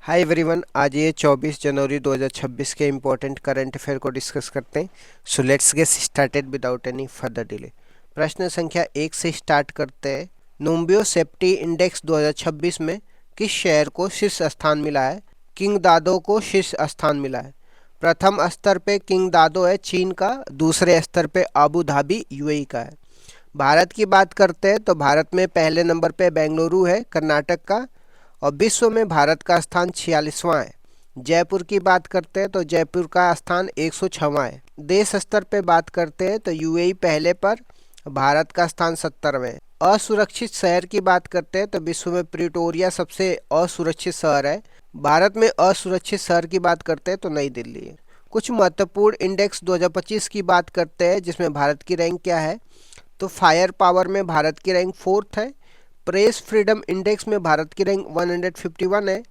Hi everyone, आज ये 24 जनवरी 2026 के इम्पोर्टेंट करंट अफेयर को डिस्कस करते हैं। So let's get started without any further delay. प्रश्न संख्या 1 से स्टार्ट करते हैं। नोम्बियो सेफ्टी इंडेक्स 2026 में किस शहर को शीर्ष स्थान मिला है? किंग दादो को शीर्ष स्थान मिला है। प्रथम स्तर पे किंग दादो है चीन का, दूसरे स्तर पे आबू धाबी यूएई का है। भारत की बात करते हैं तो भारत में पहले नंबर पे बेंगलुरु है कर्नाटक का, और विश्व में भारत का स्थान 46वां है। जयपुर की बात करते हैं तो जयपुर का स्थान 106वां है। देश स्तर पे बात करते हैं तो यूएई पहले पर, भारत का स्थान 70वें है। असुरक्षित शहर की बात करते हैं तो विश्व में प्रिटोरिया सबसे असुरक्षित शहर है। भारत में असुरक्षित शहर की बात करते हैं तो नई दिल्ली है। कुछ महत्वपूर्ण इंडेक्स 2025 की बात करते हैं जिसमें भारत की रैंक क्या है, तो फायर पावर में भारत की रैंक 4th है। प्रेस फ्रीडम इंडेक्स में भारत की रैंक 151 है।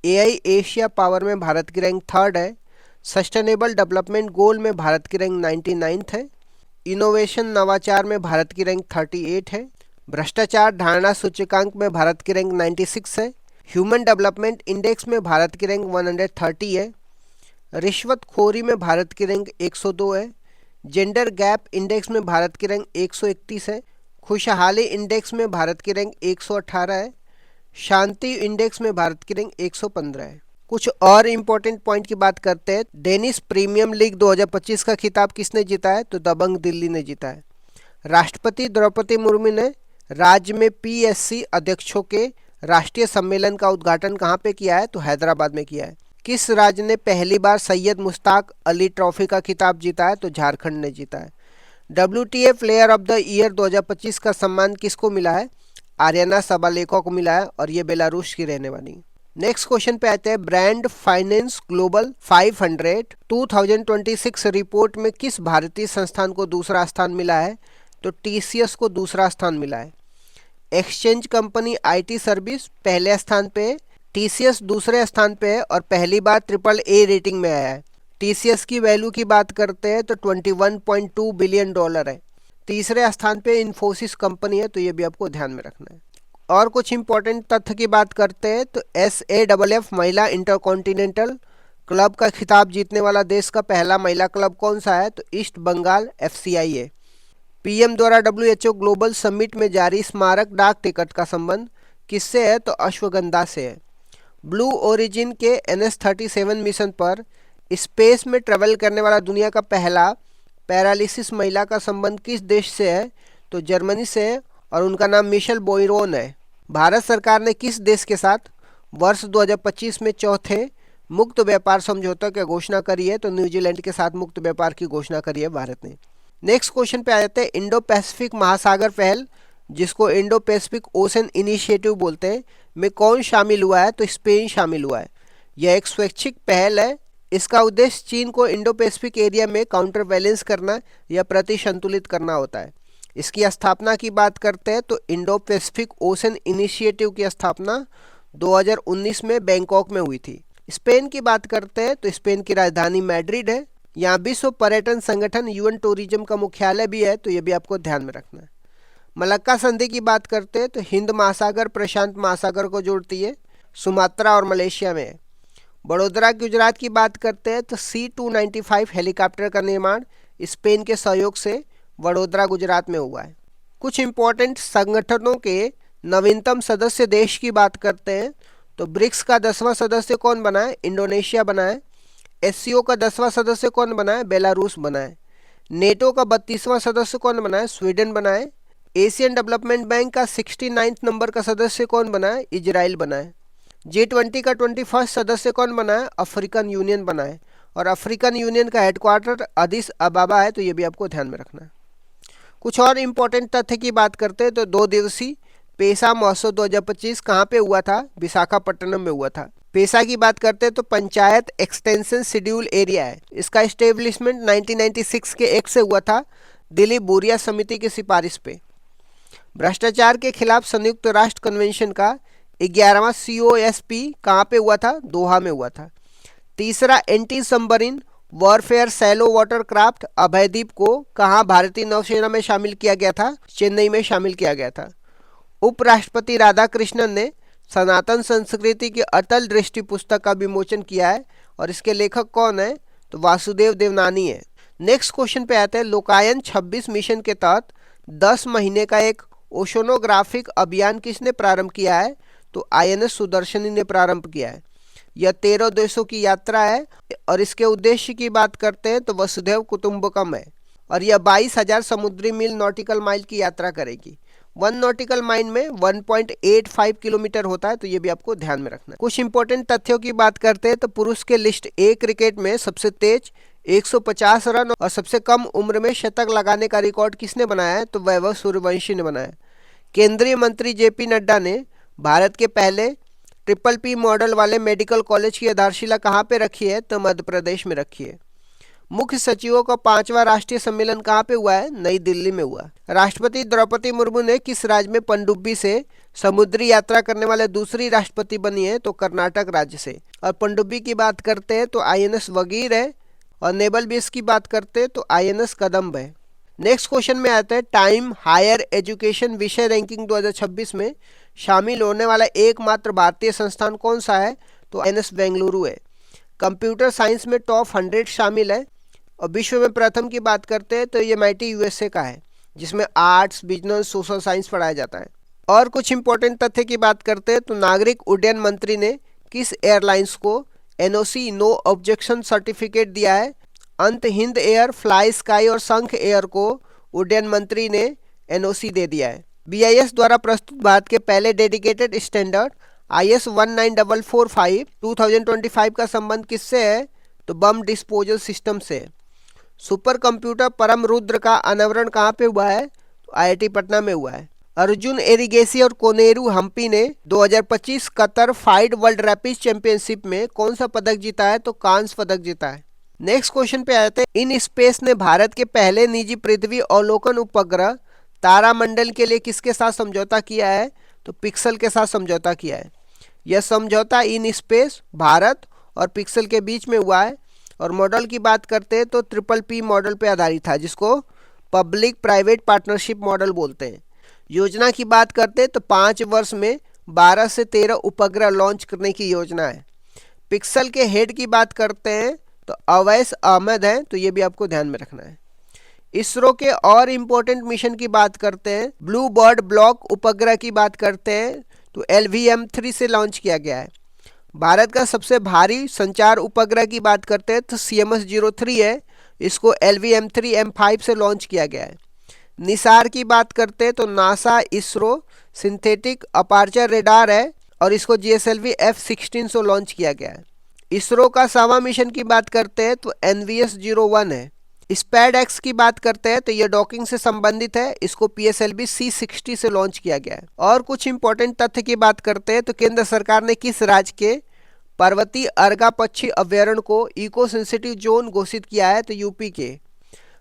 एआई एशिया पावर में भारत की रैंक 3rd है। सस्टेनेबल डेवलपमेंट गोल में भारत की रैंक 99th है। इनोवेशन नवाचार में भारत की रैंक 38 है। भ्रष्टाचार धारणा सूचकांक में भारत की रैंक 96 है। ह्यूमन डेवलपमेंट इंडेक्स में भारत की रैंक 130 है। रिश्वतखोरी में भारत की रैंक 102 है। जेंडर गैप इंडेक्स में भारत की रैंक 131 है। खुशहाली इंडेक्स में भारत की रैंक 118 है। शांति इंडेक्स में भारत की रैंक 115 है। कुछ और इम्पोर्टेंट पॉइंट की बात करते हैं। डेनिश प्रीमियम लीग 2025 का खिताब किसने जीता है, तो दबंग दिल्ली ने जीता है। राष्ट्रपति द्रौपदी मुर्मू ने राज्य में पीएससी अध्यक्षों के राष्ट्रीय सम्मेलन का उद्घाटन कहाँ पे किया है, तो हैदराबाद में किया है। किस राज्य ने पहली बार सैयद मुश्ताक अली ट्रॉफी का खिताब जीता है, तो झारखंड ने जीता है। WTA player of the year 2025 का सम्मान किसको मिला है, आर्याना सबालेंका को मिला है, और ये बेलारूस की रहने वाली। नेक्स्ट क्वेश्चन पे आते हैं। ब्रांड फाइनेंस ग्लोबल 500 2026 रिपोर्ट में किस भारतीय संस्थान को दूसरा स्थान मिला है, तो टीसीएस को दूसरा स्थान मिला है। एक्सचेंज कंपनी आईटी सर्विस पहले स्थान पे है, टीसीएस दूसरे स्थान पे है, और पहली बार AAA रेटिंग में आया है। टीसीएस की वैल्यू की बात करते हैं तो $21.2 बिलियन है। तीसरे स्थान पे इन्फोसिस कंपनी है, तो ये भी आपको ध्यान में रखना है। और कुछ इंपॉर्टेंट तथ्य की बात करते हैं तो SAFF महिला इंटरकॉन्टिनेंटल क्लब का खिताब जीतने वाला देश का पहला महिला क्लब कौन सा है, तो ईस्ट बंगाल FCI है। पीएम द्वारा WHO ग्लोबल समिट में जारी स्मारक डाक टिकट का संबंध किससे है, तो अश्वगंधा से है। ब्लू ओरिजिन के NS-37 मिशन पर स्पेस में ट्रेवल करने वाला दुनिया का पहला पैरालिसिस महिला का संबंध किस देश से है, तो जर्मनी से है, और उनका नाम मिशेल बोइरोन है। भारत सरकार ने किस देश के साथ वर्ष 2025 में चौथे मुक्त व्यापार समझौता की घोषणा करी है, तो न्यूजीलैंड के साथ मुक्त व्यापार की घोषणा करी है भारत ने। नेक्स्ट क्वेश्चन पे आ जाते हैं। इंडो पैसिफिक महासागर पहल, जिसको इंडो पैसिफिक ओशन इनिशिएटिव बोलते हैं, में कौन शामिल हुआ है, तो स्पेन शामिल हुआ है। यह एक स्वैच्छिक पहल है। इसका उद्देश्य चीन को इंडो पैसिफिक एरिया में काउंटर बैलेंस करना या प्रतिसंतुलित करना होता है। इसकी स्थापना की बात करते हैं तो इंडो पैसिफिक ओशन इनिशिएटिव की स्थापना 2019 में बैंकॉक में हुई थी। स्पेन की बात करते हैं तो स्पेन की राजधानी मैड्रिड है। यहाँ विश्व पर्यटन संगठन UN टूरिज्म का मुख्यालय भी है, तो ये भी आपको ध्यान में रखना है। मलक्का संधि की बात करते हैं तो हिंद महासागर प्रशांत महासागर को जोड़ती है, सुमात्रा और मलेशिया में है। बड़ोदरा गुजरात की बात करते हैं तो C-295 हेलीकॉप्टर का निर्माण स्पेन के सहयोग से वडोदरा गुजरात में हुआ है। कुछ इंपॉर्टेंट संगठनों के नवीनतम सदस्य देश की बात करते हैं तो ब्रिक्स का 10वां सदस्य कौन बना है, इंडोनेशिया बना है। SCO का 10वां सदस्य कौन बना है, बेलारूस बना है। नेटो का 32वां सदस्य कौन बना है, स्वीडन बना है। एशियन डेवलपमेंट बैंक का 69 नंबर का सदस्य कौन बना है, इजराइल बना है। G20 का 21 सदस्य कौन बना है, अफ्रीकन यूनियन बना है, और अफ्रीकन यूनियन का हेडक्वार्टर अदिस अबाबा है, तो ये भी आपको ध्यान में रखना है। कुछ और इम्पोर्टेंट तथ्य की बात करते हैं तो 2 दिवसीय पेसा महोत्सव 2025 कहाँ पे हुआ था, विशाखापट्टनम में हुआ था। पेसा की बात करते हैं तो पंचायत एक्सटेंशन शेड्यूल एरिया है। इसका इस्टेब्लिशमेंट 1996 के एक्ट से हुआ था, दिलीप बोरिया समिति की सिफारिश पे। भ्रष्टाचार के खिलाफ संयुक्त राष्ट्र कन्वेंशन का 11वां COSP कहाँ पे हुआ था, दोहा में हुआ था। तीसरा anti submarine warfare shallow water craft Abhaydeep को कहाँ भारतीय नौसेना में शामिल किया गया था, चेन्नई में शामिल किया गया था। उपराष्ट्रपति राधाकृष्णन ने सनातन संस्कृति की अटल दृष्टि पुस्तक का विमोचन किया है और इसके लेखक कौन है? तो वासुदेव देवनानी है। नेक्स्ट क्वेश्चन पे आते हैं। लोकायन 26 मिशन के तहत 10 महीने का एक ओशोनोग्राफिक अभियान किसने प्रारंभ किया है? तो आईएनएस सुदर्शनी ने प्रारंभ किया है। यह 13 देशों की यात्रा है और इसके उद्देश्य की बात करते हैं तो वसुधैव कुटुंबकम है और यह 22,000 समुद्री मील नॉटिकल माइल की यात्रा करेगी। 1 नॉटिकल माइल में 1.85 किलोमीटर होता है, तो ये भी आपको ध्यान में रखना है। कुछ इंपॉर्टेंट तथ्यों की बात करते हैं तो पुरुष के लिस्ट ए क्रिकेट में सबसे तेज 150 रन और सबसे कम उम्र में शतक लगाने का रिकॉर्ड किसने बनाया है? तो वैभव सूर्यवंशी ने बनाया। केंद्रीय मंत्री जेपी नड्डा ने भारत के पहले PPP मॉडल वाले मेडिकल कॉलेज की आधारशिला कहाँ पे रखी है? तो मध्य प्रदेश में रखी है। मुख्य सचिवों का 5वां राष्ट्रीय सम्मेलन कहाँ पे हुआ है? नई दिल्ली में हुआ। राष्ट्रपति द्रौपदी मुर्मू ने किस राज्य में पनडुब्बी से समुद्री यात्रा करने वाले दूसरी राष्ट्रपति बनी है? तो कर्नाटक राज्य से। और पनडुब्बी की बात करते हैं तो आईएनएस वगीर है और नेवल बेस की बात करते हैं तो आईएनएस कदम्ब है। नेक्स्ट क्वेश्चन में आता है टाइम हायर एजुकेशन विषय रैंकिंग 2026 में शामिल होने वाला एकमात्र भारतीय संस्थान कौन सा है? तो आईएनएस बेंगलुरु है। कंप्यूटर साइंस में टॉप 100 शामिल है और विश्व में प्रथम की बात करते हैं तो MIT यूएसए का है, जिसमें आर्ट्स, बिजनेस, सोशल साइंस पढ़ाया जाता है। और कुछ इंपॉर्टेंट तथ्य की बात करते हैं तो नागरिक उड्डयन मंत्री ने किस एयरलाइंस को NOC नो ऑब्जेक्शन सर्टिफिकेट दिया है? अंत हिंद एयर, फ्लाई स्काई और संख एयर को उड्डयन मंत्री ने NOC दे दिया है। BIS द्वारा प्रस्तुत भारत के पहले डेडिकेटेड स्टैंडर्ड IS 19445 2025 का संबंध किससे है? तो बम डिस्पोजल सिस्टम से। सुपर कंप्यूटर परम रुद्र का अनावरण कहाँ पे हुआ है? तो IIT पटना में हुआ है। अर्जुन एरिगेसी और कोनेरू हम्पी ने 2025 Qatar FIDE world rapid championship में कौन सा पदक जीता है? तो कांस्य पदक जीता है। नेक्स्ट क्वेश्चन पे आते हैं। इन स्पेस ने भारत के पहले निजी पृथ्वी अवलोकन उपग्रह तारामंडल के लिए किसके साथ समझौता किया है? तो पिक्सल के साथ समझौता किया है। यह समझौता इन स्पेस, भारत और पिक्सल के बीच में हुआ है और मॉडल की बात करते हैं तो PPP मॉडल पे आधारित था, जिसको पब्लिक प्राइवेट पार्टनरशिप मॉडल बोलते हैं। योजना की बात करते हैं तो 5 वर्ष में 12 से 13 उपग्रह लॉन्च करने की योजना है। पिक्सल के हेड की बात करते हैं तो अवैस अहमद हैं, तो ये भी आपको ध्यान में रखना है। इसरो के और इम्पोर्टेंट मिशन की बात करते हैं। ब्लू बर्ड ब्लॉक उपग्रह की बात करते हैं तो LVM-3 से लॉन्च किया गया है। भारत का सबसे भारी संचार उपग्रह की बात करते हैं तो CMS-03 है, इसको LVM-3 M5 से लॉन्च किया गया है। निसार की बात करते हैं तो NASA ISRO synthetic aperture radar है और इसको GSLV F-16 से लॉन्च किया गया है। इसरो का 7वां मिशन की बात करते हैं तो NVS-01 है। SPAD-X की बात करते हैं तो यह डॉकिंग से संबंधित है, इसको PSLV C-60 से लॉन्च किया गया है। और कुछ इंपॉर्टेंट तथ्य की बात करते हैं तो केंद्र सरकार ने किस राज्य के पर्वतीय अर्गा पक्षी अभ्यारण्य को इको सेंसिटिव जोन घोषित किया है? तो यूपी के।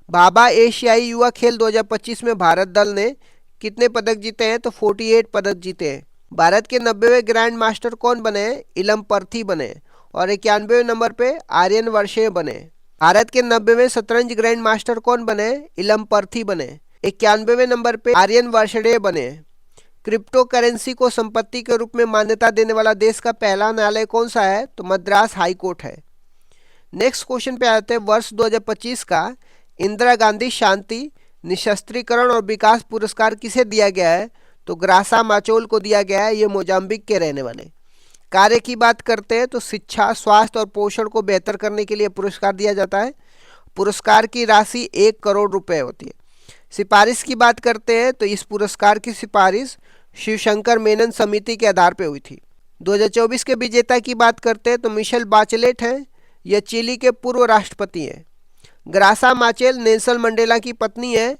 भाभा एशियाई युवा खेल 2025 में भारत दल ने कितने पदक जीते हैं? तो 48 पदक जीते हैं। भारत के 90वें ग्रैंड मास्टर कौन बने हैं? इलम पर्थी बने और 91वें नंबर पे आर्यन वर्षे बने। भारत के 90वें शतरंज ग्रैंड मास्टर कौन बने? इलम पर्थी बने। 91वें नंबर पे आर्यन वर्षडे बने। क्रिप्टो करेंसी को संपत्ति के रूप में मान्यता देने वाला देश का पहला न्यायालय कौन सा है? तो मद्रास हाई कोर्ट है। नेक्स्ट क्वेश्चन पे आते हैं। वर्ष 2025 का इंदिरा गांधी शांति, निशस्त्रीकरण और विकास पुरस्कार किसे दिया गया है? तो ग्रासा माचोल को दिया गया है, ये मोजाम्बिक के रहने वाले। कार्य की बात करते हैं तो शिक्षा, स्वास्थ्य और पोषण को बेहतर करने के लिए पुरस्कार दिया जाता है। पुरस्कार की राशि 1 करोड़ रुपए होती है। सिफारिश की बात करते हैं तो इस पुरस्कार की सिफारिश शिवशंकर मेनन समिति के आधार पर हुई थी। 2024 के विजेता की बात करते हैं तो मिशेल बाचेलेट हैं, यह चिली के पूर्व राष्ट्रपति हैं। ग्रासा माचेल नेल्सन मंडेला की पत्नी है।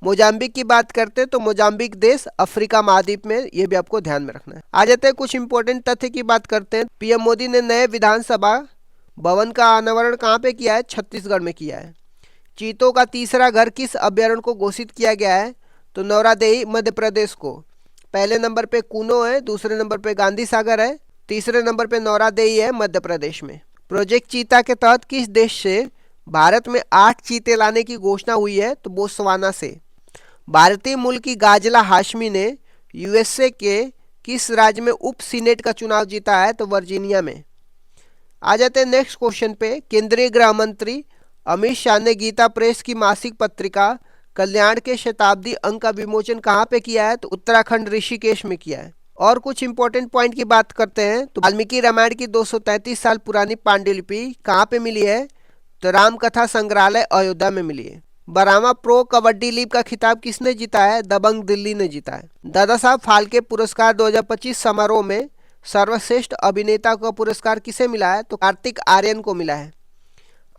मोजाम्बिक की बात करते हैं तो मोजाम्बिक देश अफ्रीका महाद्वीप में, ये भी आपको ध्यान में रखना है। आ जाते हैं कुछ इंपॉर्टेंट तथ्य की बात करते हैं। PM मोदी ने नए विधानसभा भवन का अनावरण कहाँ पे किया है? छत्तीसगढ़ में किया है। चीतों का तीसरा घर किस अभ्यारण्य को घोषित किया गया है? तो नौरादेई मध्य प्रदेश को। पहले नंबर पे कूनो है, दूसरे नंबर पे गांधी सागर है, तीसरे नंबर पे नौरादेई है मध्य प्रदेश में। प्रोजेक्ट चीता के तहत किस देश से भारत में 8 चीते लाने की घोषणा हुई है? तो बोत्सवाना से। भारतीय मूल की गाजला हाशमी ने USA के किस राज्य में उप सीनेट का चुनाव जीता है? तो वर्जीनिया में। आ जाते हैं नेक्स्ट क्वेश्चन पे। केंद्रीय गृह मंत्री अमित शाह ने गीता प्रेस की मासिक पत्रिका कल्याण के शताब्दी अंक का विमोचन कहाँ पे किया है? तो उत्तराखंड ऋषिकेश में किया है। और कुछ इंपॉर्टेंट पॉइंट की बात करते हैं तो वाल्मीकि रामायण की 233 साल पुरानी पांडुलिपि कहाँ पे मिली है? तो रामकथा संग्रहालय अयोध्या में मिली है। बरामा प्रो कबड्डी लीग का खिताब किसने जीता है? दबंग दिल्ली ने जीता है। दादा साहब फाल्के पुरस्कार 2025 समारोह में सर्वश्रेष्ठ अभिनेता का पुरस्कार किसे मिला है? तो कार्तिक आर्यन को मिला है।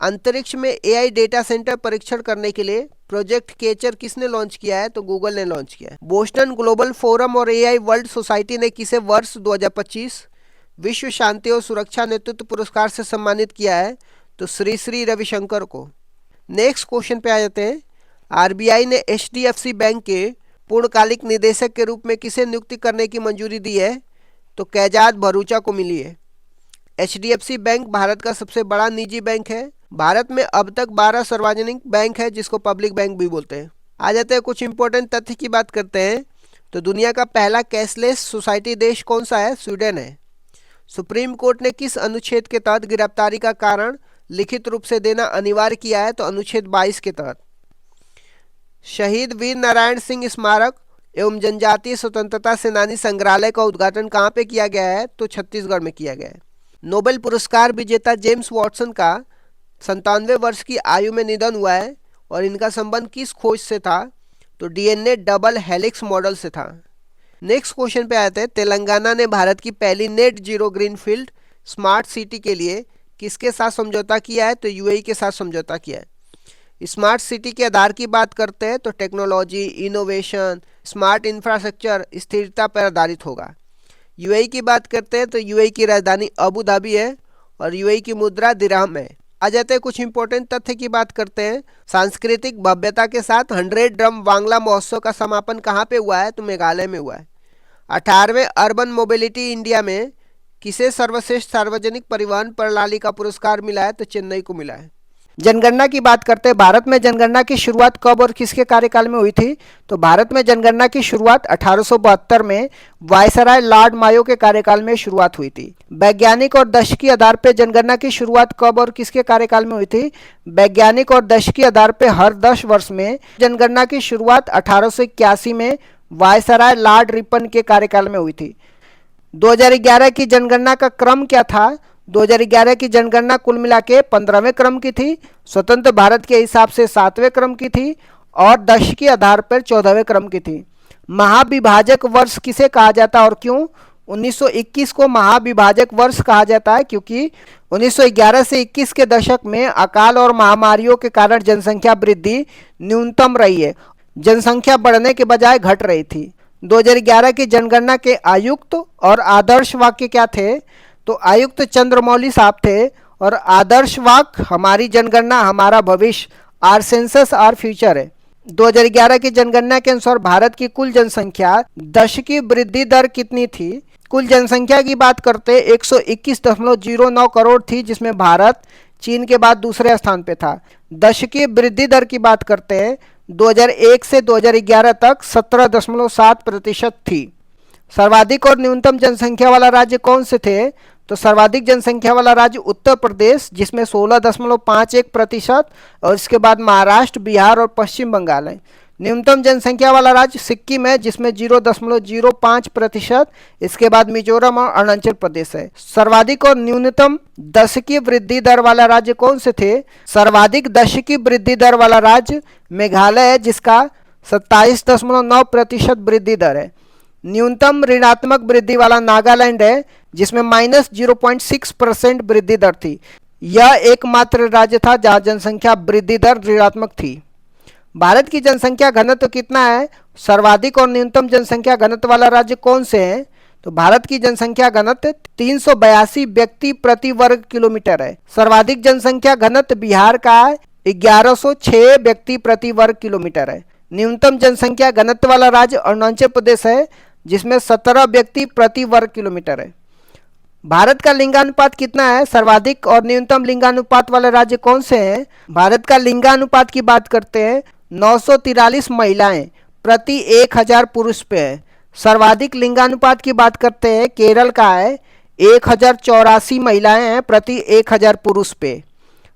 अंतरिक्ष में एआई डेटा सेंटर परीक्षण करने के लिए प्रोजेक्ट केचर किसने लॉन्च किया है? तो गूगल ने लॉन्च किया है। बोस्टन ग्लोबल फोरम और एआई वर्ल्ड सोसाइटी ने किसे वर्ष 2025 विश्व शांति और सुरक्षा नेतृत्व पुरस्कार से सम्मानित किया है? तो श्री श्री रविशंकर को। नेक्स्ट क्वेश्चन पे आ जाते हैं। आरबीआई ने एचडीएफसी बैंक के पूर्णकालिक निदेशक के रूप में किसे नियुक्ति करने की मंजूरी दी है? तो कैजाद भरूचा को मिली है। एचडीएफसी बैंक भारत का सबसे बड़ा निजी बैंक है। भारत में अब तक 12 सार्वजनिक बैंक है जिसको पब्लिक बैंक भी बोलते हैं। आ जाते हैं कुछ इंपॉर्टेंट तथ्य की बात करते हैं तो दुनिया का पहला कैशलेस सोसाइटी देश कौन सा है? स्वीडन है। सुप्रीम कोर्ट ने किस अनुच्छेद के तहत गिरफ्तारी का कारण लिखित रूप से देना अनिवार्य किया है? तो अनुच्छेद 22 के तहत। शहीद वीर नारायण सिंह स्मारक एवं जनजातीय स्वतंत्रता सेनानी संग्रहालय का उद्घाटन कहाँ पे किया गया है? तो छत्तीसगढ़ में किया गया है। नोबेल पुरस्कार विजेता जेम्स वॉटसन का 97 वर्ष की आयु में निधन हुआ है और इनका संबंध किस खोज से था? तो डीएनए डबल हेलिक्स मॉडल से था। नेक्स्ट क्वेश्चन पे आते हैं। तेलंगाना ने भारत की पहली net zero greenfield smart city के लिए किसके साथ समझौता किया है? तो यूएई के साथ समझौता किया है। स्मार्ट सिटी के आधार की बात करते हैं तो टेक्नोलॉजी, इनोवेशन, स्मार्ट इंफ्रास्ट्रक्चर, स्थिरता पर आधारित होगा। यूएई की बात करते हैं तो यूएई की राजधानी अबू धाबी है और यूएई की मुद्रा दिरहम है। आ जाते हैं कुछ इंपॉर्टेंट तथ्य की बात करते हैं। सांस्कृतिक भव्यता के साथ 100 ड्रम वांगला महोत्सव का समापन कहाँ पे हुआ है? तो मेघालय में हुआ है। 18वें अर्बन मोबिलिटी इंडिया में किसे सर्वश्रेष्ठ सार्वजनिक परिवहन प्रणाली का पुरस्कार मिला है? तो चेन्नई को मिला है। जनगणना की बात करते हैं। भारत में जनगणना की शुरुआत कब और किसके कार्यकाल में हुई थी? तो भारत में जनगणना की शुरुआत 1872 में वायसराय लॉर्ड मायो के कार्यकाल में शुरुआत हुई थी। वैज्ञानिक और दशकीय आधार पर जनगणना की शुरुआत कब और किसके कार्यकाल में हुई थी? वैज्ञानिक और दशकीय आधार पर हर 10 वर्ष में। जनगणना की शुरुआत 1881 में वायसराय लॉर्ड रिपन के कार्यकाल में हुई थी। 2011 की जनगणना का क्रम क्या था? 2011 की जनगणना कुल मिला के 15वें क्रम की थी, स्वतंत्र भारत के हिसाब से 7वें क्रम की थी और दशक के आधार पर 14वें क्रम की थी। महाविभाजक वर्ष किसे कहा जाता है और क्यों? 1921 को महाविभाजक वर्ष कहा जाता है क्योंकि 1911 से 21 के दशक में अकाल और महामारियों के कारण जनसंख्या वृद्धि न्यूनतम रही है, जनसंख्या बढ़ने के बजाय घट रही थी। 2011 की जनगणना के आयुक्त और आदर्श वाक्य क्या थे? तो आयुक्त चंद्रमौली साहब थे और आदर्श वाक्य हमारी जनगणना हमारा भविष्य, आर सेंसस आर फ्यूचर है। 2011 की जनगणना के अनुसार भारत की कुल जनसंख्या दशकीय वृद्धि दर कितनी थी? कुल जनसंख्या की बात करते 121.09 करोड़ थी, जिसमें भारत चीन के बाद दूसरे स्थान पे था। दशकीय वृद्धि दर की बात करते हैं 2001 से 2011 तक 17.7% थी। सर्वाधिक और न्यूनतम जनसंख्या वाला राज्य कौन से थे? तो सर्वाधिक जनसंख्या वाला राज्य उत्तर प्रदेश जिसमें 16.51% और इसके बाद महाराष्ट्र, बिहार और पश्चिम बंगाल है। न्यूनतम जनसंख्या वाला राज्य सिक्किम है जिसमें 0.05%, इसके बाद मिजोरम और अरुणाचल प्रदेश है। सर्वाधिक और न्यूनतम दशकीय वृद्धि दर वाला राज्य कौन से थे? सर्वाधिक दशकीय वृद्धि दर वाला राज्य मेघालय है जिसका 27.9% वृद्धि दर है। न्यूनतम ऋणात्मक वृद्धि वाला नागालैंड है जिसमें -0.6% वृद्धि दर थी। यह एकमात्र राज्य था जहां जनसंख्या वृद्धि दर ऋणात्मक थी। भारत की जनसंख्या घनत्व कितना है? सर्वाधिक और न्यूनतम जनसंख्या घनत्व वाला राज्य कौन से हैं? तो भारत की जनसंख्या घनत्व 382 व्यक्ति प्रति वर्ग किलोमीटर है। सर्वाधिक जनसंख्या घनत्व बिहार का 1106 व्यक्ति प्रति वर्ग किलोमीटर है। न्यूनतम जनसंख्या घनत्व वाला राज्य अरुणाचल प्रदेश है जिसमें 17 व्यक्ति प्रति वर्ग किलोमीटर है। भारत का लिंगानुपात कितना है? सर्वाधिक और न्यूनतम लिंगानुपात वाले राज्य कौन से हैं? भारत का लिंगानुपात की बात करते हैं 943 महिलाएं प्रति 1000 पुरुष पे है। सर्वाधिक लिंगानुपात की बात करते हैं, केरल का है 1084 महिलाएं हैं प्रति 1000 पुरुष पे।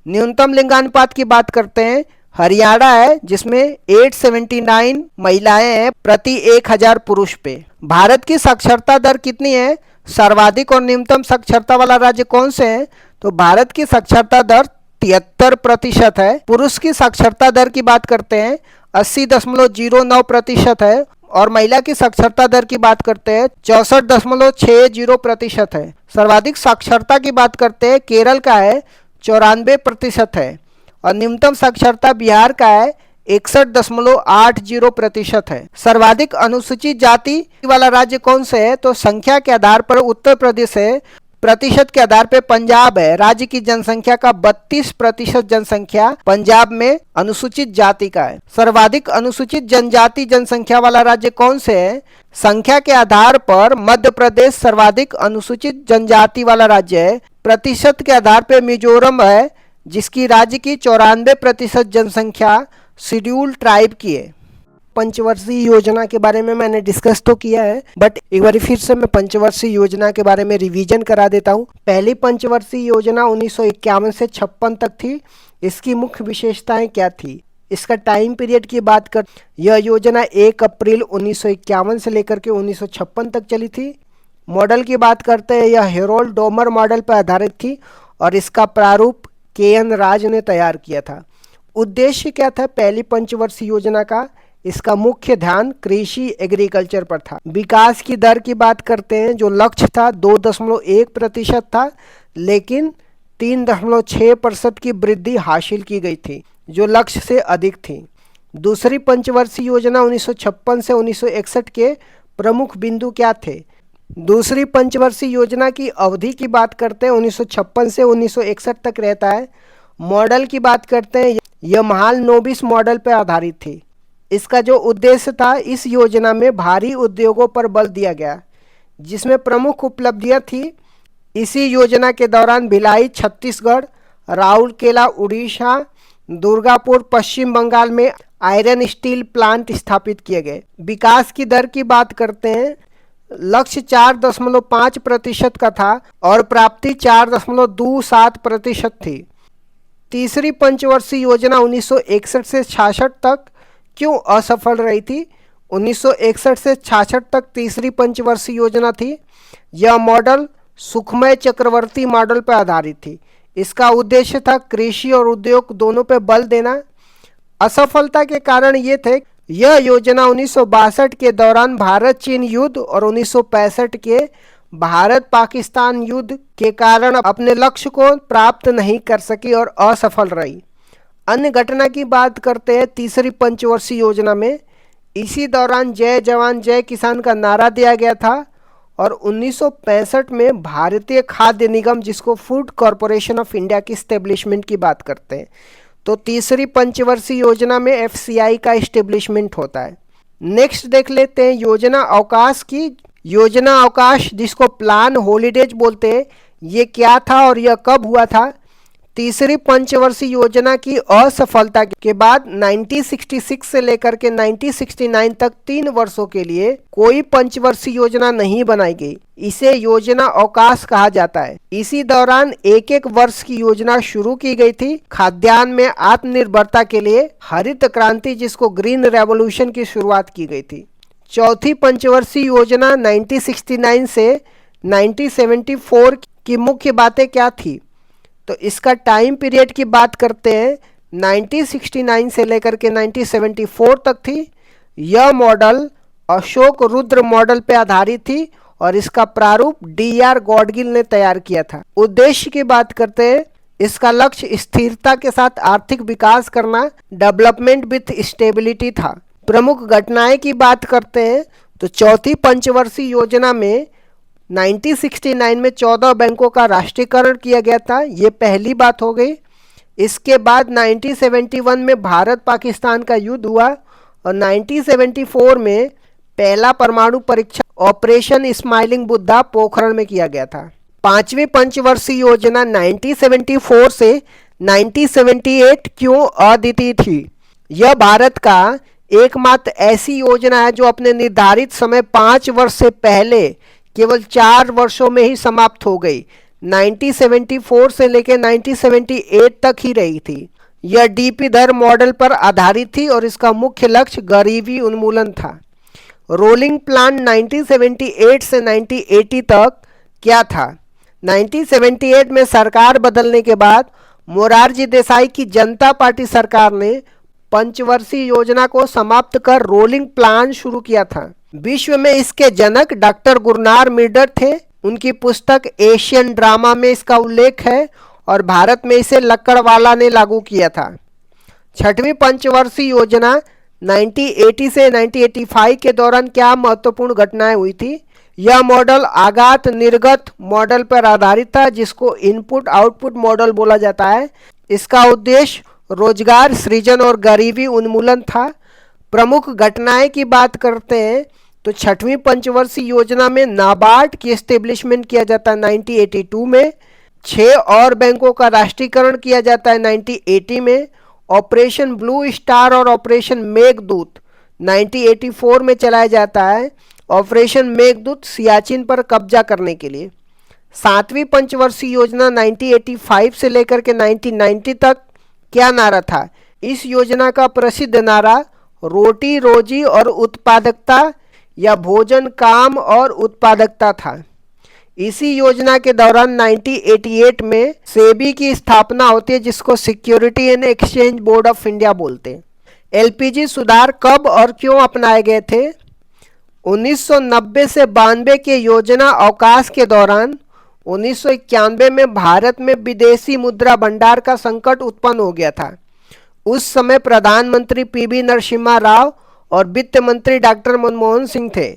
न्यूनतम लिंगानुपात की बात करते हैं, हरियाणा है जिसमें 879 महिलाएं हैं प्रति 1000 पुरुष पे। भारत की साक्षरता दर कितनी है, सर्वाधिक और न्यूनतम साक्षरता वाला राज्य कौन से है, तो भारत की साक्षरता दर 73% है। पुरुष की साक्षरता दर की बात करते हैं 80.09% है और महिला की साक्षरता दर की बात करते हैं 64.60% है। सर्वाधिक साक्षरता की बात करते हैं, केरल का है 94% है और न्यूनतम साक्षरता बिहार का है 61.80% है। सर्वाधिक अनुसूचित जाति वाला राज्य कौन से है, तो संख्या के आधार पर उत्तर प्रदेश है, प्रतिशत के आधार पर पंजाब है। राज्य की जनसंख्या का 32% जनसंख्या पंजाब में अनुसूचित जाति का है। सर्वाधिक अनुसूचित जनजाति जनसंख्या वाला राज्य कौन से है, संख्या के आधार पर मध्य प्रदेश सर्वाधिक अनुसूचित जनजाति वाला राज्य है। प्रतिशत के आधार पर मिजोरम है जिसकी राज्य की 94% जनसंख्या शेड्यूल ट्राइब की है। पंचवर्षीय योजना के बारे में मैंने डिस्कस तो किया है, बट एक बार फिर से मैं पंचवर्षीय योजना के बारे में रिवीजन करा देता हूँ। पहली पंचवर्षीय योजना 1951 से 56 तक थी। इसकी मुख्य विशेषताएं क्या थी, इसका टाइम पीरियड की बात कर, यह योजना 1 अप्रैल 1951 से लेकर के 1956 तक चली थी। मॉडल की बात करते हैं, यह हेरोल्ड डोमर मॉडल पर आधारित थी और इसका प्रारूप KN राज ने तैयार किया था। उद्देश्य क्या था पहली पंचवर्षीय योजना का, इसका मुख्य ध्यान कृषि एग्रीकल्चर पर था। विकास की दर की बात करते हैं, जो लक्ष्य था 2.1% था, लेकिन 3.6% की वृद्धि हासिल की गई थी जो लक्ष्य से अधिक थी। दूसरी पंचवर्षीय योजना 1956 से 1961 के प्रमुख बिंदु क्या थे, दूसरी पंचवर्षीय योजना की अवधि की बात करते हैं 1956 से 1961 तक रहता है। मॉडल की बात करते हैं, यह महालनोबिस मॉडल पर आधारित थी। इसका जो उद्देश्य था, इस योजना में भारी उद्योगों पर बल दिया गया जिसमें प्रमुख उपलब्धियां थी। इसी योजना के दौरान भिलाई छत्तीसगढ़, राउरकेला उड़ीसा, दुर्गापुर पश्चिम बंगाल में आयरन स्टील प्लांट स्थापित किए गए। विकास की दर की बात करते हैं, लक्ष्य 4.5% का था और प्राप्ति 4.27% थी। तीसरी पंचवर्षीय योजना 1961 से 66 तक क्यों असफल रही थी, 1961 से 66 तक तीसरी पंचवर्षीय योजना थी। यह मॉडल सुखमय चक्रवर्ती मॉडल पर आधारित थी। इसका उद्देश्य था कृषि और उद्योग दोनों पर बल देना। असफलता के कारण ये थे, यह योजना 1962 के दौरान भारत चीन युद्ध और 1965 के भारत पाकिस्तान युद्ध के कारण अपने लक्ष्य को प्राप्त नहीं कर सकी और असफल रही। अन्य घटना की बात करते हैं तीसरी पंचवर्षीय योजना में, इसी दौरान जय जवान जय किसान का नारा दिया गया था और 1965 में भारतीय खाद्य निगम, जिसको फूड कॉरपोरेशन ऑफ इंडिया की स्टेब्लिशमेंट की बात करते हैं, तो तीसरी पंचवर्षीय योजना में FCI का इस्टेब्लिशमेंट होता है। नेक्स्ट देख लेते हैं योजना अवकाश की। योजना अवकाश जिसको प्लान हॉलीडेज बोलते हैं, ये क्या था और यह कब हुआ था। तीसरी पंचवर्षीय योजना की असफलता के बाद 1966 से लेकर के 1969 तक 3 वर्षों के लिए कोई पंचवर्षीय योजना नहीं बनाई गई। इसे योजना अवकाश कहा जाता है। इसी दौरान एक एक वर्ष की योजना शुरू की गई थी। खाद्यान्न में आत्मनिर्भरता के लिए हरित क्रांति, जिसको ग्रीन रेवोल्यूशन की शुरुआत की गई थी। चौथी पंचवर्षीय योजना 1969 से 1974 की मुख्य बातें क्या थी, तो इसका टाइम पीरियड की बात करते हैं 1969 से लेकर के 1974 तक थी। यह मॉडल अशोक रुद्र मॉडल पर आधारित थी और इसका प्रारूप DR गॉडगिल ने तैयार किया था। उद्देश्य की बात करते हैं, इसका लक्ष्य स्थिरता के साथ आर्थिक विकास करना, डेवलपमेंट विथ स्टेबिलिटी था। प्रमुख घटनाएं की बात करते हैं तो चौथी पंचवर्षीय योजना में 1969 में 14 बैंकों का राष्ट्रीयकरण किया गया था, ये पहली बात हो गई। इसके बाद 1971 में भारत पाकिस्तान का युद्ध हुआ और 1974 में पहला परमाणु परीक्षण ऑपरेशन स्माइलिंग बुद्धा पोखरण में किया गया था। पांचवी पंचवर्षीय योजना 1974 से 1978 क्यों अद्वितीय थी, यह भारत का एकमात्र ऐसी योजना है जो अपने निर्धारित समय 5 वर्ष से पहले केवल 4 वर्षों में ही समाप्त हो गई। 1974 से लेकर 1978 तक ही रही थी। यह डीपी दर मॉडल पर आधारित थी और इसका मुख्य लक्ष्य गरीबी उन्मूलन था। रोलिंग प्लान 1978 से 1980 तक क्या था? 1978 में सरकार बदलने के बाद मोरारजी देसाई की जनता पार्टी सरकार ने पंचवर्षीय योजना को समाप्त कर रोलिंग प्लान शुरू किया था। विश्व में इसके जनक डॉक्टर गुरनार मिर्डर थे। उनकी पुस्तक एशियन ड्रामा में इसका उल्लेख है और भारत में इसे लक्कड़वाला ने लागू किया था। छठवीं पंचवर्षीय योजना 1980 से 1985 के दौरान क्या महत्वपूर्ण घटनाएं हुई थी? यह मॉडल आगात निर्गत मॉडल पर आधारित था, जिसको इनपुट आउटपुट मॉडल बोला जाता है। इसका उद्देश्य रोजगार सृजन और गरीबी उन्मूलन था। प्रमुख घटनाएं की बात करते हैं तो छठवीं पंचवर्षीय योजना में नाबार्ड की एस्टेब्लिशमेंट किया जाता है 1982 में। 6 और बैंकों का राष्ट्रीयकरण किया जाता है 1980 में। ऑपरेशन ब्लू स्टार और ऑपरेशन मेघदूत 1984 में चलाया जाता है। ऑपरेशन मेघदूत सियाचिन पर कब्जा करने के लिए। 7वीं पंचवर्षीय योजना 1985 से लेकर के 1990 तक क्या नारा था? इस योजना का प्रसिद्ध नारा रोटी रोजी और उत्पादकता या भोजन काम और उत्पादकता था। इसी योजना के दौरान 1988 में सेबी की स्थापना होती है, जिसको security and exchange board of India बोलते हैं। एलपीजी सुधार कब और क्यों अपनाए गए थे? 1990 से 92 के योजना अवकाश के दौरान 1991 में भारत में विदेशी मुद्रा भंडार का संकट उत्पन्न हो गया था। उस समय प्रधानमंत्री पीवी नरसिम्हा राव और वित्त मंत्री डॉक्टर मनमोहन सिंह थे।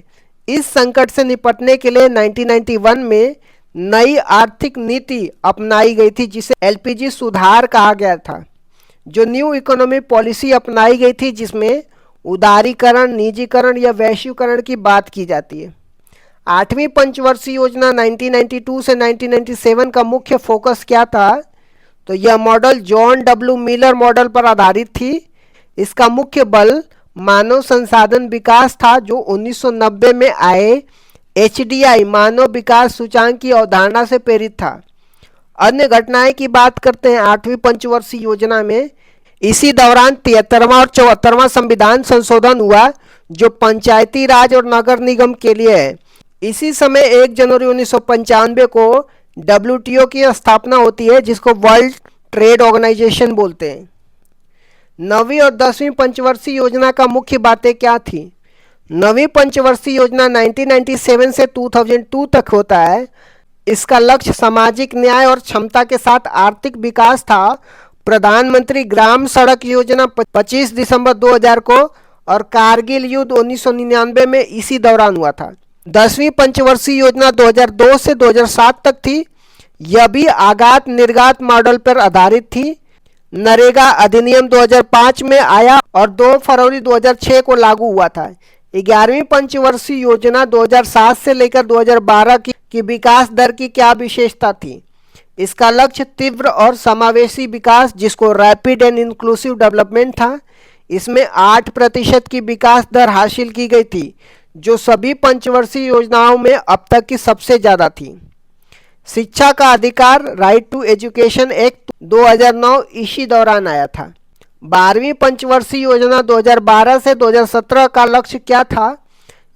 इस संकट से निपटने के लिए 1991 में नई आर्थिक नीति अपनाई गई थी, जिसे एलपीजी सुधार कहा गया था। जो न्यू इकोनॉमी पॉलिसी अपनाई गई थी, जिसमें उदारीकरण, निजीकरण या वैश्वीकरण की बात की जाती है। 8वीं पंचवर्षीय योजना 1992 से 1997 का मुख्य फोकस क्या था? तो यह model John W Miller model पर आधारित थी। इसका मुख्य बल मानव संसाधन विकास था, जो 1990 में आए एचडीआई मानव विकास सूचांक की अवधारणा से प्रेरित था। अन्य घटनाएं की बात करते हैं 8वीं पंचवर्षीय योजना में। इसी दौरान 73वां और 74वां संविधान संशोधन हुआ, जो पंचायती राज और नगर निगम के लिए है। इसी समय 1 जनवरी 1995 को डब्ल्यूटीओ की स्थापना होती है, जिसको वर्ल्ड ट्रेड ऑर्गेनाइजेशन बोलते हैं। 9वीं और 10वीं पंचवर्षीय योजना का मुख्य बातें क्या थी? 9वीं पंचवर्षीय योजना 1997 से 2002 तक होता है। इसका लक्ष्य सामाजिक न्याय और क्षमता के साथ आर्थिक विकास था। प्रधानमंत्री ग्राम सड़क योजना 25 दिसंबर 2000 को और कारगिल युद्ध 1999 में इसी दौरान हुआ था। 10वीं पंचवर्षीय योजना 2002 से 2007 तक थी। यह भी आगात निर्गात मॉडल पर आधारित थी। नरेगा अधिनियम 2005 में आया और 2 फरवरी 2006 को लागू हुआ था। 11वीं पंचवर्षीय योजना 2007 से लेकर 2012 की विकास दर की क्या विशेषता थी? इसका लक्ष्य तीव्र और समावेशी विकास, जिसको रैपिड एंड इंक्लूसिव डेवलपमेंट था। इसमें 8% की विकास दर हासिल की गई थी, जो सभी पंचवर्षीय योजनाओं में अब तक की सबसे ज़्यादा थी। शिक्षा का अधिकार राइट टू एजुकेशन एक्ट 2009 इसी दौरान आया था। 12वीं पंचवर्षीय योजना 2012 से 2017 का लक्ष्य क्या था?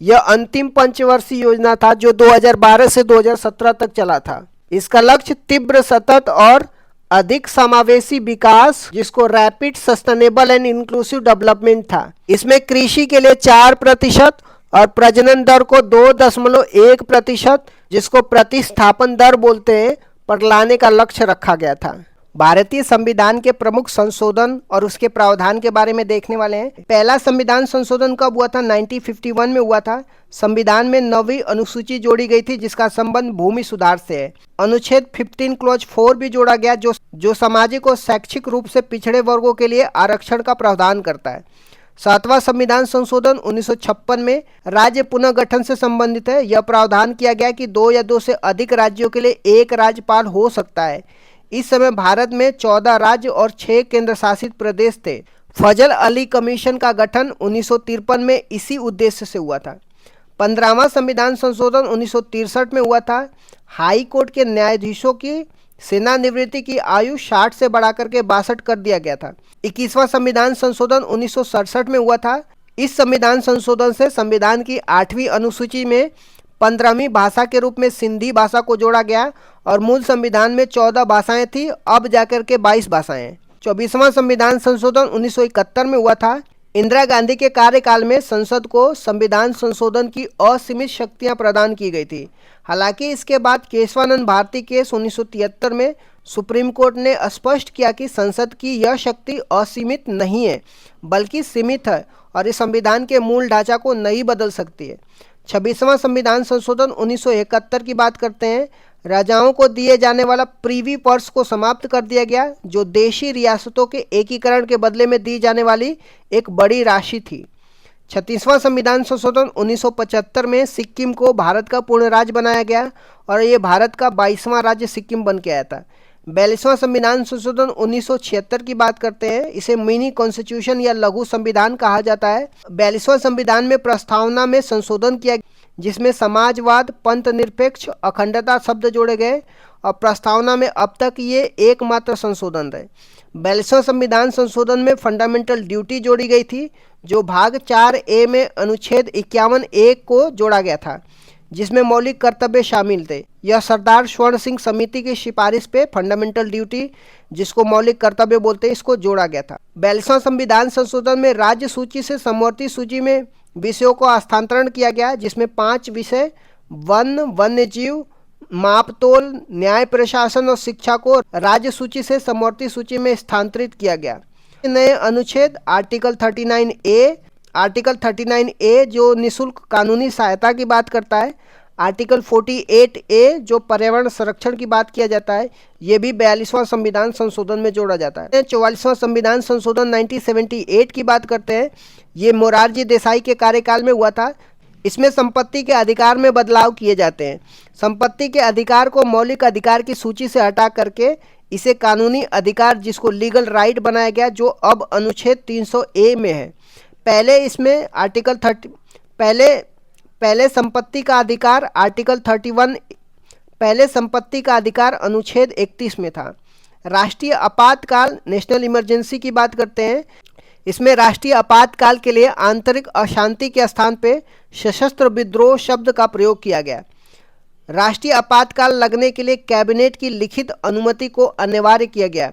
यह अंतिम पंचवर्षीय योजना था, जो 2012 से 2017 तक चला था। इसका लक्ष्य तीव्र, सतत और अधिक समावेशी विकास, जिसको rapid sustainable and inclusive development था। इसमें कृषि के लिए 4% और प्रजनन दर को 2.1%, जिसको प्रतिस्थापन दर बोलते हैं, पर लाने का लक्ष्य रखा गया था। भारतीय संविधान के प्रमुख संशोधन और उसके प्रावधान के बारे में देखने वाले हैं। पहला संविधान संशोधन कब हुआ था? 1951 में हुआ था। संविधान में 9वीं अनुसूची जोड़ी गई थी, जिसका संबंध भूमि सुधार से है। अनुच्छेद 15 क्लॉज 4 भी जोड़ा गया, जो सामाजिक और शैक्षिक रूप से पिछड़े वर्गों के लिए आरक्षण का प्रावधान करता है। 7वां संविधान संशोधन 1956 में राज्य पुनर्गठन से संबंधित है। यह प्रावधान किया गया कि 2 या 2 से अधिक राज्यों के लिए एक राज्यपाल हो सकता है। इस समय भारत में 14 राज्य और 6 केंद्र शासित प्रदेश थे। फजल अली कमीशन का गठन 1953 में इसी उद्देश्य से हुआ था। 15वां संविधान संशोधन 1963 में हुआ था। हाई कोर्ट के न्यायाधीशों की सेवानिवृत्ति की आयु 60 से बढ़ाकर के 62 कर दिया गया था। 21वां संविधान संशोधन 1967 में हुआ था। इस संविधान संशोधन से संविधान की 8वीं अनुसूची में 15वीं भाषा के रूप में सिंधी भाषा को जोड़ा गया और मूल संविधान में 14 भाषाएं थी, अब जाकर के 22 भाषाएं हैं। 24वां संविधान संशोधन 1971 में हुआ था। इंदिरा गांधी के कार्यकाल में संसद को संविधान संशोधन की असीमित शक्तियां प्रदान की गई थी। हालांकि इसके बाद केशवानंद भारती केस 1973 में सुप्रीम कोर्ट ने स्पष्ट किया कि संसद की यह शक्ति असीमित नहीं है बल्कि सीमित है और इस संविधान के मूल ढांचा को नहीं बदल सकती है। 26वां संविधान संशोधन 1971 की बात करते हैं। राजाओं को दिए जाने वाला प्रीवी पर्स को समाप्त कर दिया गया, जो देशी रियासतों के एकीकरण के बदले में दी जाने वाली एक बड़ी राशि थी। 36वां संविधान संशोधन 1975 में सिक्किम को भारत का पूर्ण राज्य बनाया गया और ये भारत का 22वां राज्य सिक्किम बन के आया था। 42वां संविधान संशोधन 1976 की बात करते हैं। इसे मिनी कॉन्स्टिट्यूशन या लघु संविधान कहा जाता है। 42वां संविधान में प्रस्तावना में संशोधन किया जिसमें समाजवाद, पंथ निरपेक्ष, अखंडता शब्द जोड़े गए और प्रस्तावना में अब तक ये एकमात्र संशोधन है। 42वां संविधान संशोधन में फंडामेंटल ड्यूटी जोड़ी गई थी, जो भाग 4A में अनुच्छेद 51A को जोड़ा गया था, जिसमें मौलिक कर्तव्य शामिल थे। यह सरदार स्वर्ण सिंह समिति की सिफारिश पे फंडामेंटल ड्यूटी, जिसको मौलिक कर्तव्य बोलते हैं, इसको जोड़ा गया था। 42वां संविधान संशोधन में राज्य सूची से समवर्ती सूची में विषयों को हस्तांतरण किया गया, जिसमें 5 विषय वन, वन्य जीव, मापतोल, न्याय प्रशासन और शिक्षा को राज्य सूची से समवर्ती सूची में स्थानांतरित किया गया। नए अनुच्छेद आर्टिकल 39A जो निःशुल्क कानूनी सहायता की बात करता है, आर्टिकल 48A जो पर्यावरण संरक्षण की बात किया जाता है, ये भी 42वां संविधान संशोधन में जोड़ा जाता है। 44वां संविधान संशोधन 1978 की बात करते हैं। ये मोरारजी देसाई के कार्यकाल में हुआ था। इसमें संपत्ति के अधिकार में बदलाव किए जाते हैं। संपत्ति के अधिकार को मौलिक अधिकार की सूची से हटा करके इसे कानूनी अधिकार, जिसको लीगल राइट बनाया गया, जो अब अनुच्छेद 300A में है। पहले इसमें आर्टिकल 30 पहले संपत्ति का अधिकार आर्टिकल 31, पहले संपत्ति का अधिकार अनुच्छेद 31 में था। राष्ट्रीय आपातकाल, नेशनल इमरजेंसी की बात करते हैं। इसमें राष्ट्रीय आपातकाल के लिए आंतरिक अशांति के स्थान पे सशस्त्र विद्रोह शब्द का प्रयोग किया गया। राष्ट्रीय आपातकाल लगने के लिए कैबिनेट की लिखित अनुमति को अनिवार्य किया गया।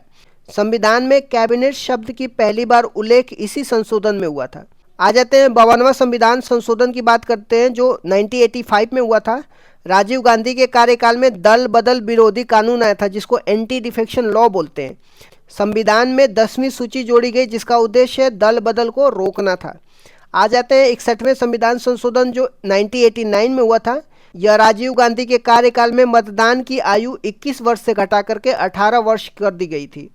संविधान में कैबिनेट शब्द की पहली बार उल्लेख इसी संशोधन में हुआ था। आ जाते हैं 52वां संविधान संशोधन की बात करते हैं, जो 1985 में हुआ था। राजीव गांधी के कार्यकाल में दल बदल विरोधी कानून आया था, जिसको एंटी डिफेक्शन लॉ बोलते हैं। संविधान में 10वीं सूची जोड़ी गई, जिसका उद्देश्य दल बदल को रोकना था। आ जाते हैं 61वें संविधान संशोधन, जो 1989 में हुआ था। यह राजीव गांधी के कार्यकाल में मतदान की आयु 21 वर्ष से घटा करके 18 वर्ष कर दी गई थी।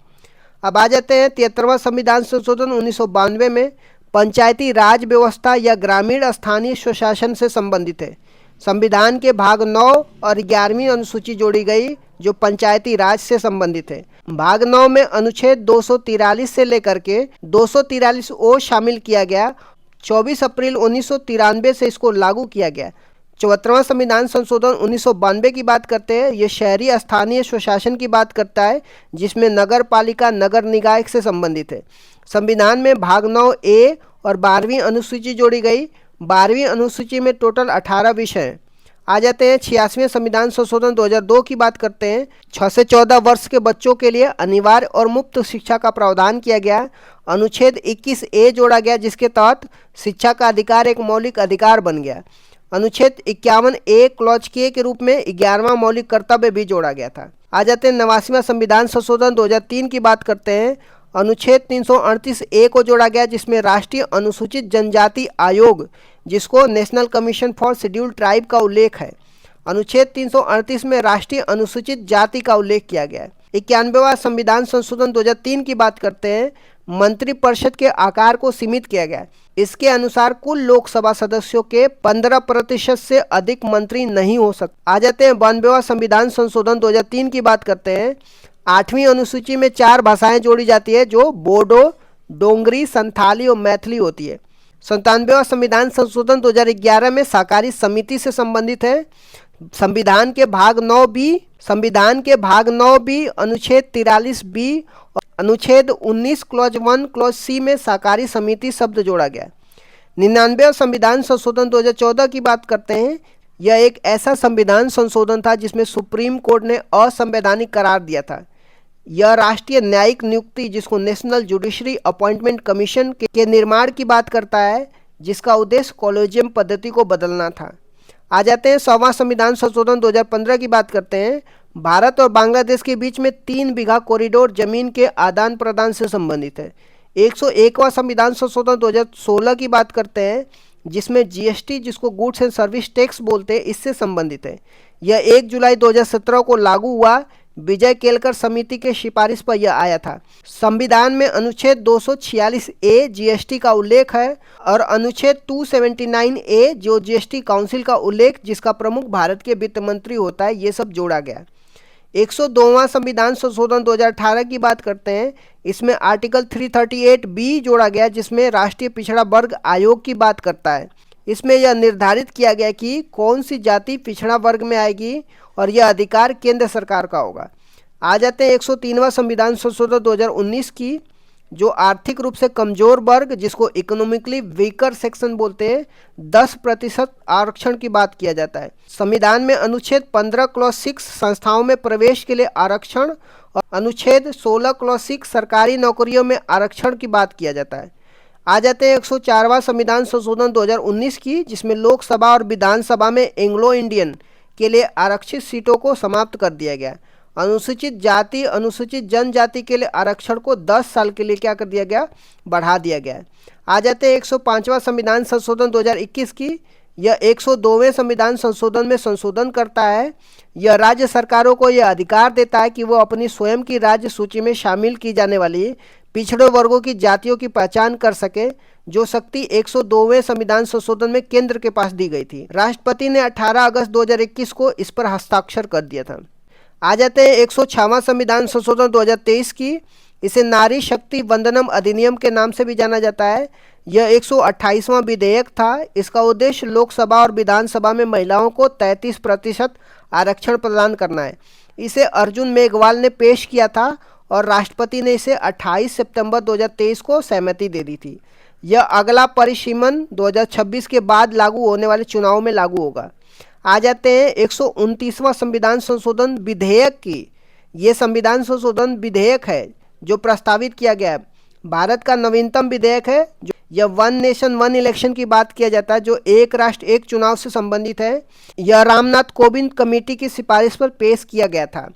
अब आ जाते हैं 73वां संविधान संशोधन 1992 में। पंचायती राज व्यवस्था या ग्रामीण स्थानीय स्वशासन से संबंधित है। संविधान के भाग 9 और 11वीं अनुसूची जोड़ी गई, जो पंचायती राज से संबंधित है। भाग 9 में अनुच्छेद 243 से लेकर के 243O शामिल किया गया। 24 अप्रैल 1993 से इसको लागू किया गया। 74वां संविधान संशोधन 1992 की बात करते हैं। ये शहरी स्थानीय स्वशासन की बात करता है, जिसमें नगर पालिका, नगर निकाय से संबंधित है। संविधान में भाग 9A और 12वीं अनुसूची जोड़ी गई। 12वीं अनुसूची में टोटल 18 विषय हैं। आ जाते हैं 86वें संविधान संशोधन 2002 की बात करते हैं। 6 से 14 वर्ष के बच्चों के लिए अनिवार्य और मुफ्त शिक्षा का प्रावधान किया गया। अनुच्छेद 21A जोड़ा गया, जिसके तहत शिक्षा का अधिकार एक मौलिक अधिकार बन गया। अनुच्छेद 51A क्लॉज K के रूप में 11वां मौलिक कर्तव्य भी जोड़ा गया था। आ जाते हैं 89वां संविधान संशोधन 2003 की बात करते हैं। अनुच्छेद 338A को जोड़ा गया, जिसमें राष्ट्रीय अनुसूचित जनजाति आयोग, जिसको national commission for scheduled tribe का उल्लेख है। अनुच्छेद 338 में राष्ट्रीय अनुसूचित जाति का उल्लेख किया गया है। 91वां संविधान संशोधन 2003 की बात करते हैं। मंत्रिपरिषद के आकार को सीमित किया गया। इसके अनुसार कुल लोकसभा सदस्यों के 15% से अधिक मंत्री नहीं हो सकते। आ जाते हैं 92वां संविधान संशोधन 2003 की बात करते हैं। 8वीं अनुसूची में 4 भाषाएं जोड़ी जाती है, जो बोडो, डोंगरी, संथाली और मैथिली होती है। 97वां संविधान संशोधन 2011 में सहकारी समिति से संबंधित है। संविधान के भाग 9 बी अनुच्छेद 43 बी और अनुच्छेद 19 क्लॉज 1 क्लॉज सी में सहकारी समिति शब्द जोड़ा गया। 99वां संविधान संशोधन 2014 की बात करते हैं। यह एक ऐसा संविधान संशोधन था जिसमें सुप्रीम कोर्ट ने असंवैधानिक करार दिया था। यह राष्ट्रीय न्यायिक नियुक्ति, जिसको नेशनल जुडिशरी अपॉइंटमेंट कमीशन के निर्माण की बात करता है, जिसका उद्देश्य कॉलेजियम पद्धति को बदलना था। आ जाते हैं 100वां संविधान संशोधन 2015 की बात करते हैं। भारत और बांग्लादेश के बीच में 3 बीघा कॉरिडोर जमीन के आदान प्रदान से संबंधित है। 101वां संविधान संशोधन 2016 की बात करते हैं, जिसमें जीएसटी, जिसको गुड्स एंड सर्विस टैक्स बोलते हैं, इससे संबंधित है। यह 1 जुलाई 2017 को लागू हुआ। विजय केलकर समिति के सिफारिश पर यह आया था। संविधान में अनुच्छेद 246A जीएसटी का उल्लेख है और अनुच्छेद 279A जो जीएसटी काउंसिल का उल्लेख, जिसका प्रमुख भारत के वित्त मंत्री होता है, ये सब जोड़ा गया। 102वां संविधान संशोधन 2018 की बात करते हैं। इसमें आर्टिकल 338B जोड़ा गया, जिसमें राष्ट्रीय पिछड़ा वर्ग आयोग की बात करता है। इसमें यह निर्धारित किया गया कि कौन सी जाति पिछड़ा वर्ग में आएगी और यह अधिकार केंद्र सरकार का होगा। आ जाते हैं 103वां संविधान संशोधन 2019 की, जो आर्थिक रूप से कमजोर वर्ग, जिसको इकोनॉमिकली वीकर सेक्शन बोलते हैं, 10% आरक्षण की बात किया जाता है। संविधान में अनुच्छेद 15 क्लॉज 6 संस्थाओं में प्रवेश के लिए आरक्षण और अनुच्छेद 16 क्लॉज 6 सरकारी नौकरियों में आरक्षण की बात किया जाता है। आ जाते हैं 104वां संविधान संशोधन 2019 की, जिसमें लोकसभा और विधानसभा में एंग्लो इंडियन के लिए आरक्षित सीटों को समाप्त कर दिया गया। अनुसूचित जाति, अनुसूचित जनजाति के लिए आरक्षण को 10 साल के लिए क्या कर दिया गया, बढ़ा दिया गया। आ जाते हैं 105वां संविधान संशोधन 2021 की। यह 102वें संविधान संशोधन में संशोधन करता है। यह राज्य सरकारों को यह अधिकार देता है कि वो अपनी स्वयं की राज्य सूची में शामिल की जाने वाली पिछड़े वर्गों की जातियों की पहचान कर सके, जो शक्ति 102वें संविधान संशोधन में केंद्र के पास दी गई थी। राष्ट्रपति ने 18 अगस्त 2021 को इस पर हस्ताक्षर कर दिया था। आ जाते हैं 106वां संविधान संशोधन 2023 की। इसे नारी शक्ति वंदनम अधिनियम के नाम से भी जाना जाता है। यह 128वां विधेयक था। इसका उद्देश्य लोकसभा और विधानसभा में महिलाओं को 33% आरक्षण प्रदान करना है। इसे अर्जुन मेघवाल ने पेश किया था और राष्ट्रपति ने इसे 28 सितंबर 2023 को सहमति दे दी थी। यह अगला परिसीमन 2026 के बाद लागू होने वाले चुनाव में लागू होगा। आ जाते हैं 129वां संविधान संशोधन विधेयक की। ये संविधान संशोधन विधेयक है जो प्रस्तावित किया गया है। भारत का नवीनतम विधेयक है। जो यह 1 नेशन 1 इलेक्शन की बात किया जाता है, जो एक राष्ट्र एक चुनाव से संबंधित है। यह रामनाथ कोविंद कमेटी की सिफारिश पर पेश किया गया था।